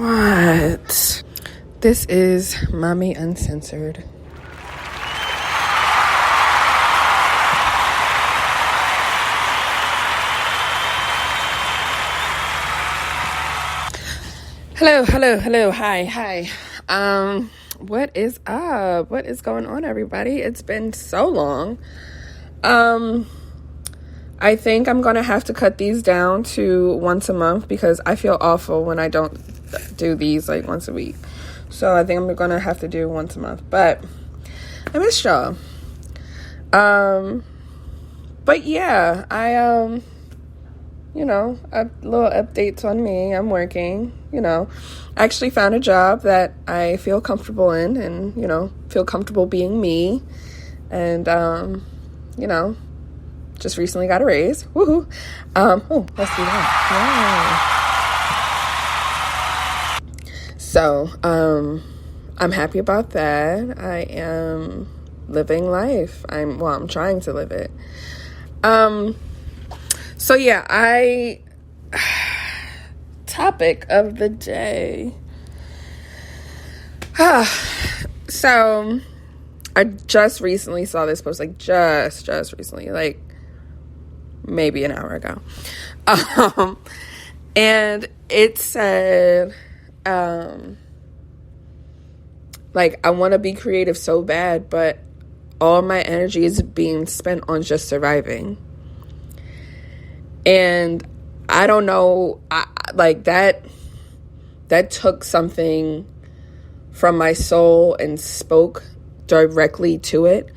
What? This is Mommy Uncensored. Hello. Hi. What is up? What is going on, everybody? It's been so long. I think I'm going to have to cut these down to once a month because I feel awful when I don't do these like once a week. So I think I'm going to have to do once a month. But I miss y'all. But yeah, a little updates on me. I'm working, I actually found a job that I feel comfortable in and, feel comfortable being me. And, just recently got a raise. Woohoo. Let's do that. Yay. So, I'm happy about that. I am living life. I'm trying to live it. So yeah, topic of the day. So I just recently saw this post, just recently, maybe an hour ago. And it said, I want to be creative so bad, but all my energy is being spent on just surviving. And I don't know, that took something from my soul and spoke directly to it.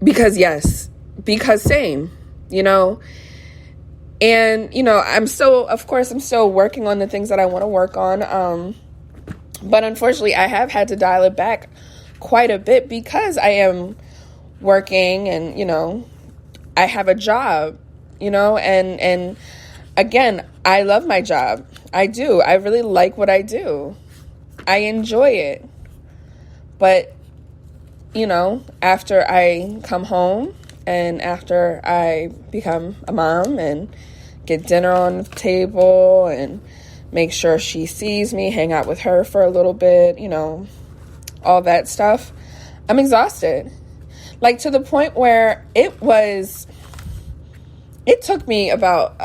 Because same, and, I'm still working on the things that I want to work on. But unfortunately I have had to dial it back quite a bit because I am working and, I have a job, and again, I love my job. I do. I really like what I do. I enjoy it. But, after I come home and after I become a mom and get dinner on the table and make sure she sees me, hang out with her for a little bit, all that stuff, I'm exhausted. To the point where it took me about,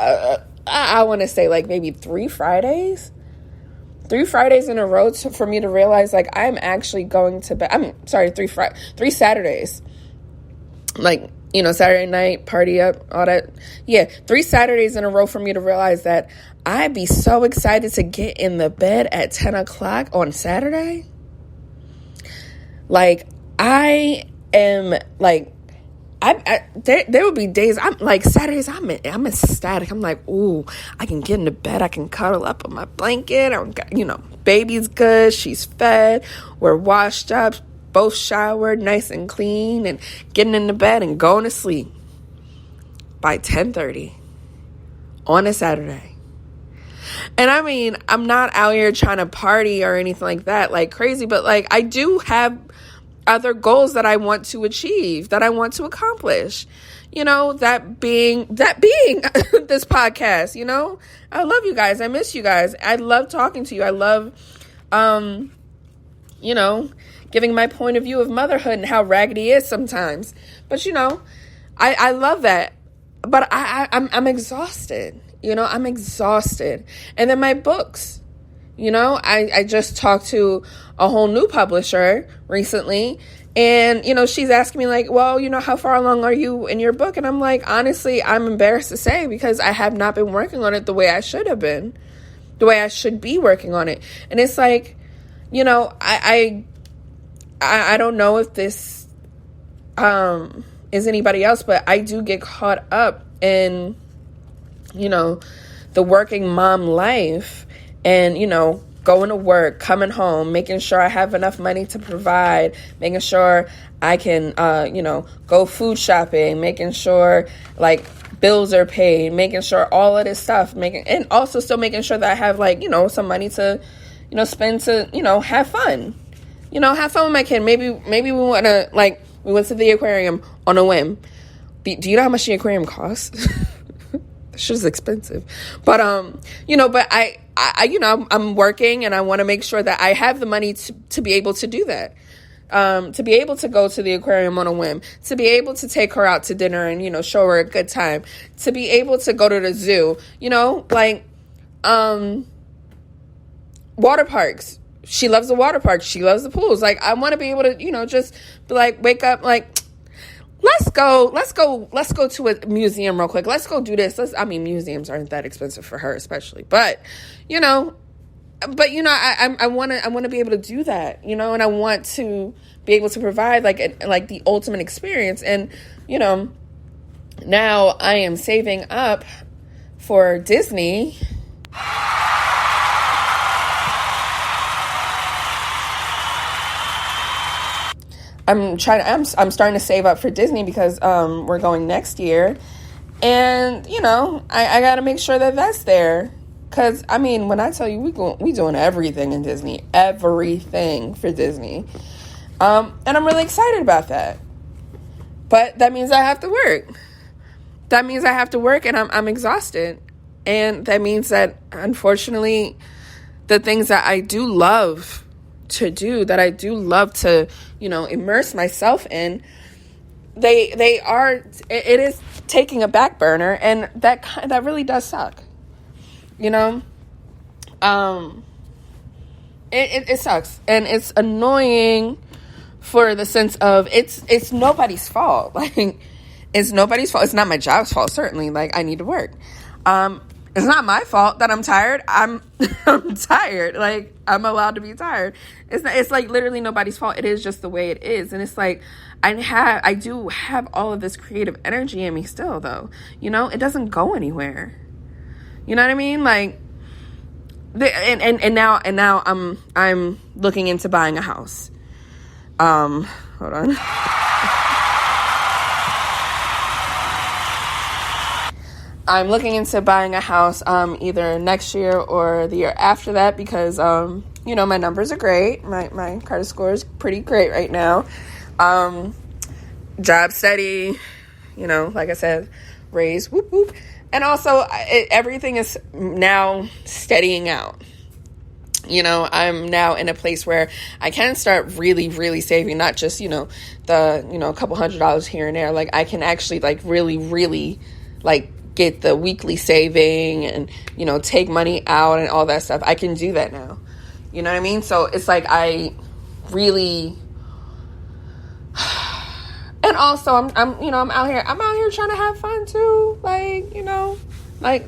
I want to say maybe 3 Fridays in a row for me to realize I'm actually going to bed. I'm sorry, 3 Saturdays. Saturday night, party up, all that. Yeah, 3 Saturdays in a row for me to realize that I'd be so excited to get in the bed at 10 o'clock on Saturday. I am there would be days I'm Saturdays I'm ecstatic. I'm ooh, I can get into bed, I can cuddle up on my blanket. Baby's good, she's fed, we're washed up, both showered, nice and clean, and getting into bed and going to sleep by 10:30 on a Saturday. And I'm not out here trying to party or anything like that crazy, but I do have other goals that I want to achieve, that I want to accomplish, that being this podcast. I love you guys. I miss you guys. I love talking to you. I love, giving my point of view of motherhood and how raggedy it is sometimes. But, I love that. But I'm exhausted. I'm exhausted. And then my books. I just talked to a whole new publisher recently, and, she's asking me how far along are you in your book? And I'm honestly, I'm embarrassed to say because I have not been working on it the way I should have been, the way I should be working on it. And it's I don't know if this, is anybody else, but I do get caught up in, the working mom life. And, going to work, coming home, making sure I have enough money to provide, making sure I can, go food shopping, making sure, bills are paid, making sure all of this stuff, and also still making sure that I have, some money to, spend to, have fun. Have fun with my kid. Maybe we want to, we went to the aquarium on a whim. Do you know how much the aquarium costs? Shit is expensive. But, but I'm working, and I want to make sure that I have the money to be able to do that. To be able to go to the aquarium on a whim, to be able to take her out to dinner and, show her a good time, to be able to go to the zoo, water parks. She loves the water parks. She loves the pools. Like, I want to be able to, just be like, wake up, like, let's go to a museum real quick. Let's go do this. Museums aren't that expensive for her, especially, but, I want to be able to do that, and I want to be able to provide like the ultimate experience. And, now I am saving up for Disney. I'm starting to save up for Disney because, we're going next year, and, I got to make sure that that's there. Cause when I tell you we doing everything in Disney, everything for Disney, and I'm really excited about that. But that means I have to work. That means I have to work, and I'm exhausted, and that means that, unfortunately, the things that I do love to do, that I do love to immerse myself in, it is taking a back burner, and that really does suck. It sucks, and it's annoying for the sense of it's nobody's fault. Like, it's nobody's fault. It's not my job's fault, certainly. Like, I need to work. It's not my fault that I'm tired. I'm tired. Like, I'm allowed to be tired. It's like literally nobody's fault. It is just the way it is. And it's like, I do have all of this creative energy in me still, though. It doesn't go anywhere. You know what I mean? Like, and now I'm looking into buying a house. Hold on. I'm looking into buying a house either next year or the year after that because my numbers are great. My credit score is pretty great right now. Job steady, like I said, raise, whoop whoop. And also, everything is now steadying out. I'm now in a place where I can start really, really saving, not just, a couple $100s here and there. Like, I can actually, like, really, really, like, get the weekly saving and, take money out and all that stuff. I can do that now. You know what I mean? So it's like I really... And also, I'm out here trying to have fun too. Like,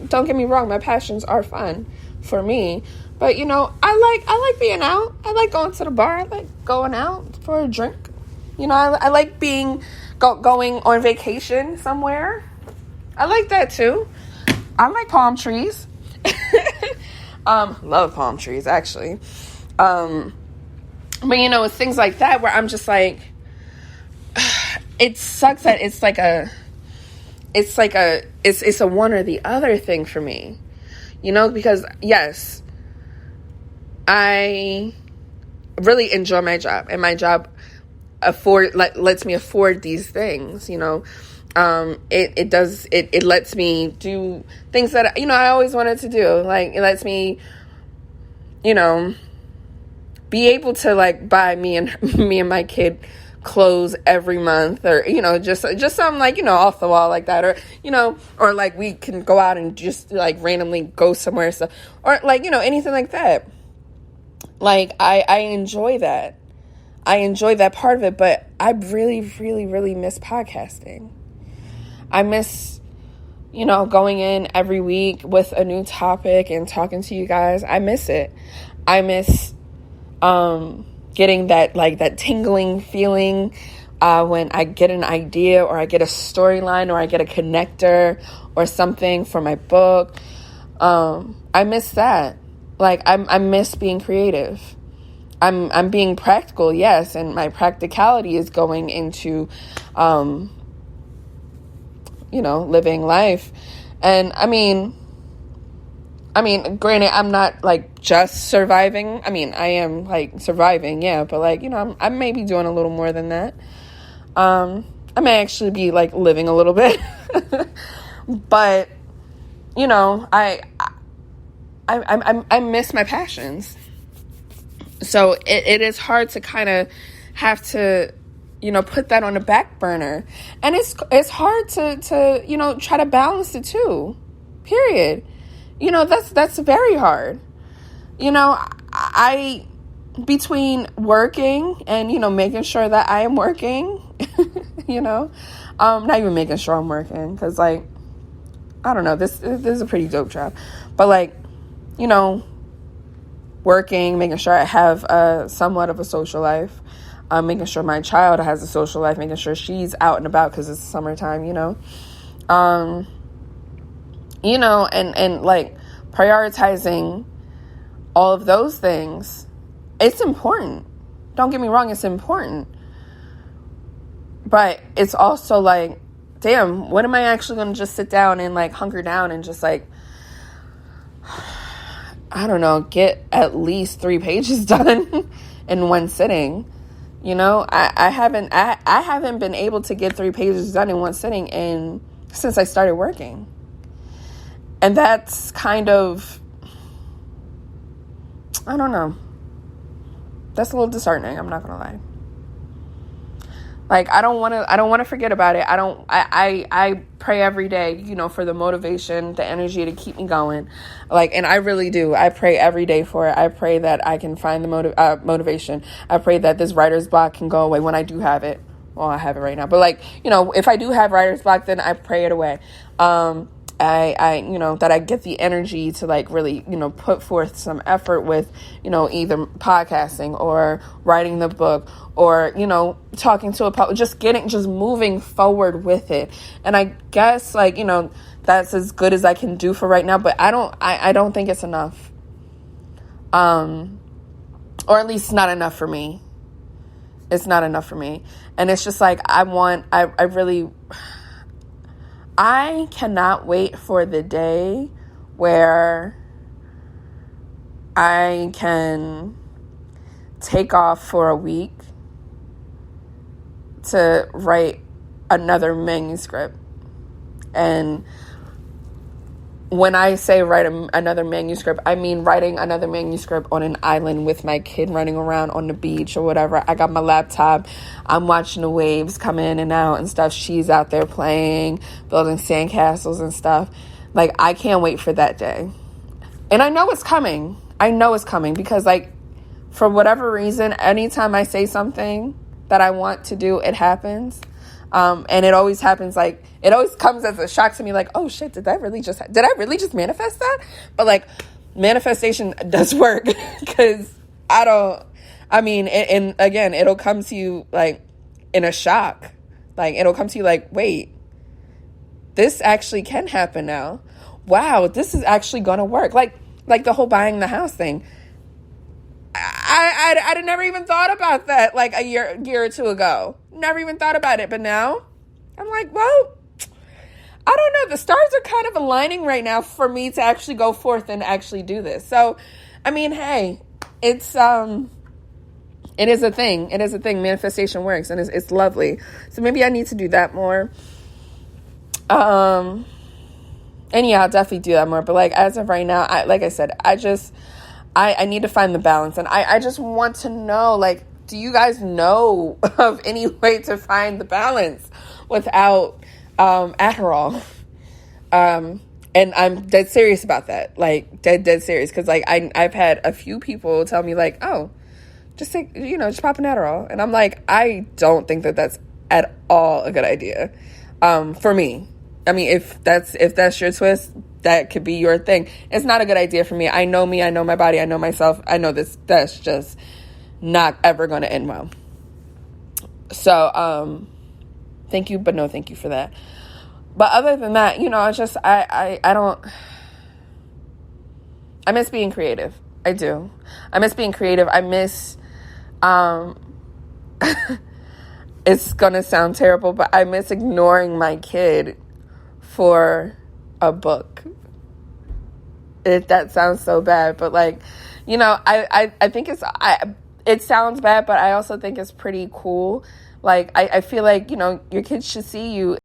don't get me wrong, my passions are fun for me. But, I like being out. I like going to the bar. I like going out for a drink. I like going on vacation somewhere. I like that too. I like palm trees. Love palm trees, actually. But, it's things like that where I'm just like, it sucks that it's a one or the other thing for me, because yes, I really enjoy my job, and my job lets me afford these things, it lets me do things that, I always wanted to do. Like, it lets me, be able to, like, buy me and my kid clothes every month, or just something like off the wall like that, or like we can go out and just like randomly go somewhere, so, or like anything like that. Like, I enjoy that. I enjoy that part of it, but I really, really, really miss podcasting. I miss going in every week with a new topic and talking to you guys. I miss it. I miss getting that tingling feeling when I get an idea, or I get a storyline, or I get a connector or something for my book. I miss that. Like, I miss being creative. I'm being practical, yes, and my practicality is going into living life. And I mean, granted, I'm not like just surviving. I mean, I am like surviving, yeah, but like, I may be doing a little more than that. I may actually be like living a little bit, but you know, I miss my passions. So it is hard to kind of have to, you know, put that on the back burner. And it's hard to, you know, try to balance the two, period. You know, that's very hard. You know, I between working and, you know, making sure that I am working, you know, not even making sure I'm working, because, like, I don't know, this is a pretty dope job, but, like, you know, working, making sure I have somewhat of a social life, making sure my child has a social life, making sure she's out and about because it's summertime, you know, and like prioritizing all of those things. It's important. Don't get me wrong, it's important. But it's also like, damn, when am I actually going to just sit down and, like, hunker down and just, like, I don't know, get at least 3 pages done in one sitting? You know, I haven't been able to get 3 pages done in one sitting since I started working. And that's kind of, I don't know. That's a little disheartening, I'm not going to lie. Like, I don't want to forget about it. I pray every day, you know, for the motivation, the energy to keep me going. Like, and I really do. I pray every day for it. I pray that I can find the motivation. I pray that this writer's block can go away when I do have it. Well, I have it right now. But, like, you know, if I do have writer's block, then I pray it away. I you know, that I get the energy to, like, really, you know, put forth some effort with, you know, either podcasting or writing the book or, you know, talking to just moving forward with it. And I guess, like, you know, that's as good as I can do for right now, but I don't think it's enough. Or at least not enough for me. It's not enough for me. And it's just like, I cannot wait for the day where I can take off for a week to write another manuscript. And when I say write another manuscript, I mean writing another manuscript on an island with my kid running around on the beach or whatever. I got my laptop. I'm watching the waves come in and out and stuff. She's out there playing, building sandcastles and stuff. Like, I can't wait for that day. And I know it's coming. Because, like, for whatever reason, anytime I say something that I want to do, it happens. And it always happens, like, it always comes as a shock to me, like, oh shit, did I really just manifest that? But, like, manifestation does work, because and again, it'll come to you, like, in a shock. Like, it'll come to you like, wait, this actually can happen now. Wow, this is actually gonna work. Like the whole buying the house thing. I'd never even thought about that, like, a year or two ago. Never even thought about it. But now I'm like, well, I don't know. The stars are kind of aligning right now for me to actually go forth and actually do this. So, I mean, hey, it is a thing. It is a thing. Manifestation works, and it's lovely. So maybe I need to do that more. And yeah, I'll definitely do that more. But, like, as of right now, like I said, I need to find the balance. And I just want to know, like, do you guys know of any way to find the balance without Adderall? And I'm dead serious about that. Like, dead serious. Because, like, I've had a few people tell me, like, oh, just take, just pop an Adderall. And I'm like, I don't think that that's at all a good idea for me. I mean, if that's your twist, that could be your thing. It's not a good idea for me. I know me. I know my body. I know myself. I know that's just not ever going to end well. So, thank you, but no thank you for that. But other than that, it's just, I miss being creative. I do. I miss being creative. I miss, it's going to sound terrible, but I miss ignoring my kid for a book. That sounds so bad, but, like, I think it sounds bad, but I also think it's pretty cool. Like, I feel like, your kids should see you